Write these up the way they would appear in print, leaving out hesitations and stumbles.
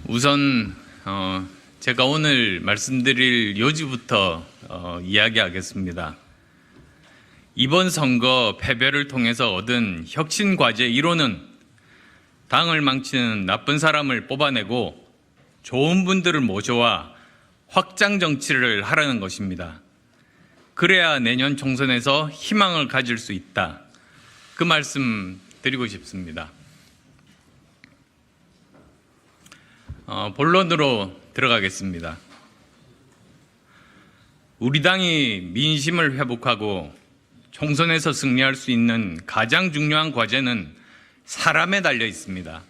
우선 제가 오늘 말씀드릴 요지부터 이야기하겠습니다. 이번 선거 패배를 통해서 얻은 혁신과제 1호는 당을 망치는 나쁜 사람을 뽑아내고 좋은 분들을 모셔와 확장 정치를 하라는 것입니다. 그래야 내년 총선에서 희망을 가질 수 있다. 그 말씀 드리고 싶습니다. 본론으로 들어가겠습니다. 우리 당이 민심을 회복하고 총선에서 승리할 수 있는 가장 중요한 과제는 사람에 달려 있습니다.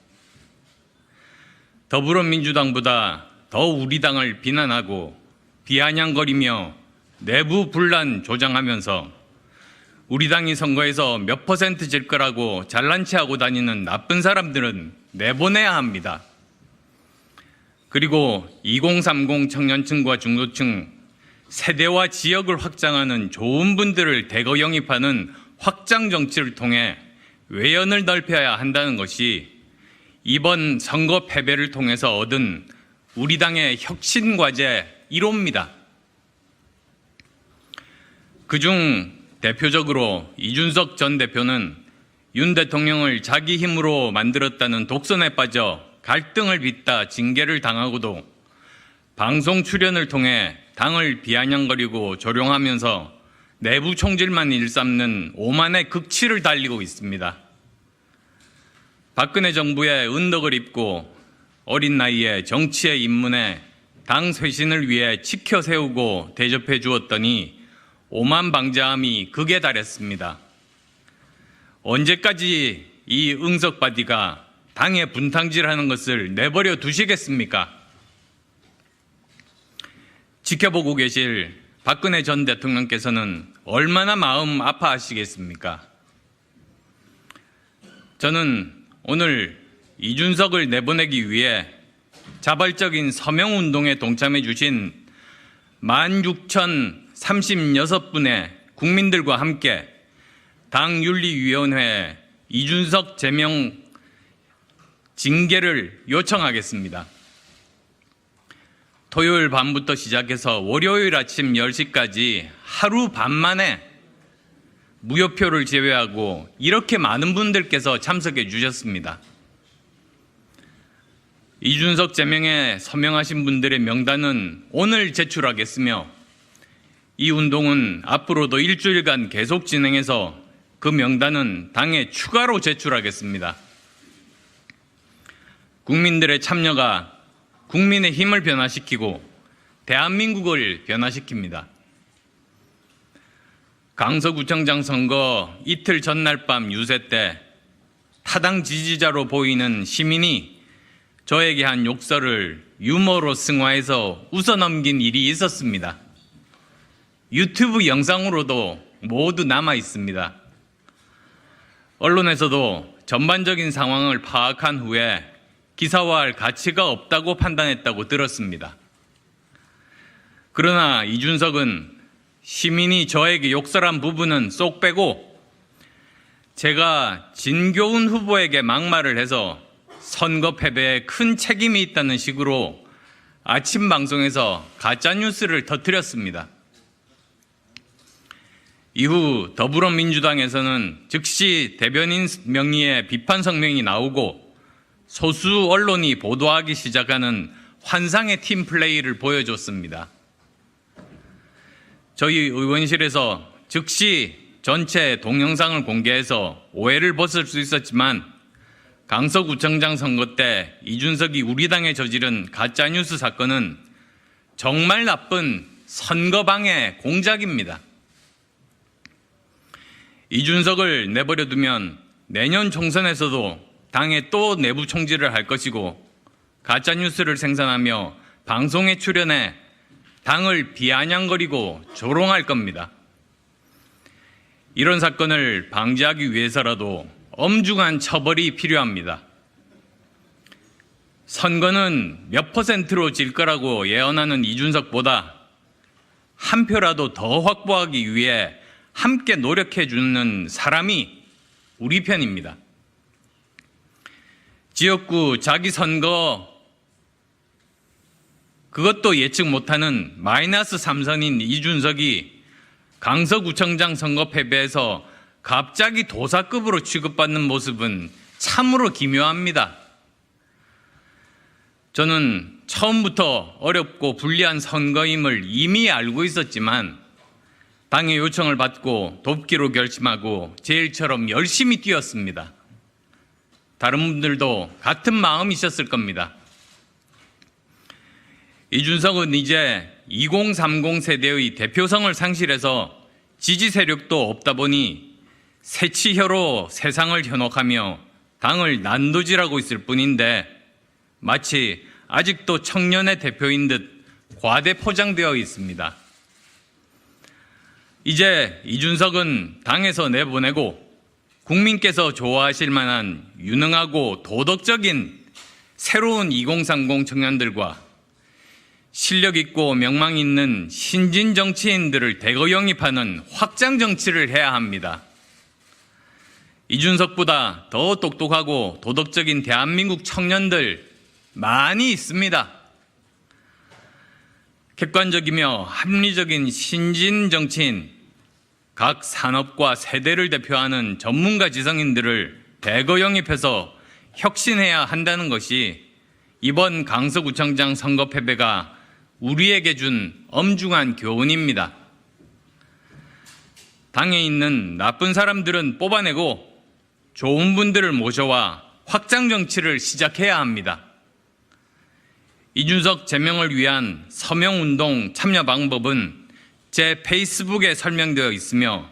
더불어민주당보다 더 우리 당을 비난하고 비아냥거리며 내부 분란 조장하면서 우리 당이 선거에서 몇 % 질 거라고 잘난 체하고 다니는 나쁜 사람들은 내보내야 합니다. 그리고 2030 청년층과 중도층, 세대와 지역을 확장하는 좋은 분들을 대거 영입하는 확장 정치를 통해 외연을 넓혀야 한다는 것이 이번 선거 패배를 통해서 얻은 우리 당의 혁신 과제 1호입니다. 그중 대표적으로 이준석 전 대표는 윤 대통령을 자기 힘으로 만들었다는 독선에 빠져 갈등을 빚다 징계를 당하고도 방송 출연을 통해 당을 비아냥거리고 조롱하면서 내부 총질만 일삼는 오만의 극치를 달리고 있습니다. 박근혜 정부의 은덕을 입고 어린 나이에 정치에 입문해 당 쇄신을 위해 지켜 세우고 대접해 주었더니 오만방자함이 극에 달했습니다. 언제까지 이 응석바디가 당의 분탕질하는 것을 내버려 두시겠습니까? 지켜보고 계실 박근혜 전 대통령께서는 얼마나 마음 아파하시겠습니까? 저는 오늘 이준석을 내보내기 위해 자발적인 서명운동에 동참해 주신 16,036분의 국민들과 함께 당윤리위원회에 이준석 제명 징계를 요청하겠습니다. 토요일 밤부터 시작해서 월요일 아침 10시까지 하루 반 만에 무효표를 제외하고 이렇게 많은 분들께서 참석해 주셨습니다. 이준석 제명에 서명하신 분들의 명단은 오늘 제출하겠으며 이 운동은 앞으로도 일주일간 계속 진행해서 그 명단은 당에 추가로 제출하겠습니다. 국민들의 참여가 국민의 힘을 변화시키고 대한민국을 변화시킵니다. 강서구청장 선거 이틀 전날 밤 유세 때 타당 지지자로 보이는 시민이 저에게 한 욕설을 유머로 승화해서 웃어넘긴 일이 있었습니다. 유튜브 영상으로도 모두 남아 있습니다. 언론에서도 전반적인 상황을 파악한 후에 기사화할 가치가 없다고 판단했다고 들었습니다. 그러나 이준석은 시민이 저에게 욕설한 부분은 쏙 빼고 제가 진교훈 후보에게 막말을 해서 선거 패배에 큰 책임이 있다는 식으로 아침 방송에서 가짜뉴스를 터뜨렸습니다. 이후 더불어민주당에서는 즉시 대변인 명의의 비판 성명이 나오고 소수 언론이 보도하기 시작하는 환상의 팀플레이를 보여줬습니다. 저희 의원실에서 즉시 전체 동영상을 공개해서 오해를 벗을 수 있었지만 강서구청장 선거 때 이준석이 우리 당에 저지른 가짜뉴스 사건은 정말 나쁜 선거방해 공작입니다. 이준석을 내버려두면 내년 총선에서도 당에 또 내부 총질을 할 것이고 가짜뉴스를 생산하며 방송에 출연해 당을 비아냥거리고 조롱할 겁니다. 이런 사건을 방지하기 위해서라도 엄중한 처벌이 필요합니다. 선거는 몇 %로 질 거라고 예언하는 이준석보다 한 표라도 더 확보하기 위해 함께 노력해 주는 사람이 우리 편입니다. 지역구 자기 선거 그것도 예측 못하는 마이너스 3선인 이준석이 강서구청장 선거 패배에서 갑자기 도사급으로 취급받는 모습은 참으로 기묘합니다. 저는 처음부터 어렵고 불리한 선거임을 이미 알고 있었지만 당의 요청을 받고 돕기로 결심하고 제 일처럼 열심히 뛰었습니다. 다른 분들도 같은 마음이셨을 겁니다. 이준석은 이제 2030 세대의 대표성을 상실해서 지지 세력도 없다 보니 새치혀로 세상을 현혹하며 당을 난도질하고 있을 뿐인데 마치 아직도 청년의 대표인 듯 과대 포장되어 있습니다. 이제 이준석은 당에서 내보내고 국민께서 좋아하실 만한 유능하고 도덕적인 새로운 2030 청년들과 실력 있고 명망 있는 신진 정치인들을 대거 영입하는 확장 정치를 해야 합니다. 이준석보다 더 똑똑하고 도덕적인 대한민국 청년들 많이 있습니다. 객관적이며 합리적인 신진 정치인, 각 산업과 세대를 대표하는 전문가 지성인들을 대거 영입해서 혁신해야 한다는 것이 이번 강서구청장 선거 패배가 우리에게 준 엄중한 교훈입니다. 당에 있는 나쁜 사람들은 뽑아내고 좋은 분들을 모셔와 확장 정치를 시작해야 합니다. 이준석 제명을 위한 서명운동 참여 방법은 제 페이스북에 설명되어 있으며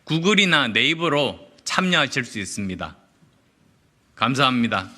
구글이나 네이버로 참여하실 수 있습니다. 감사합니다.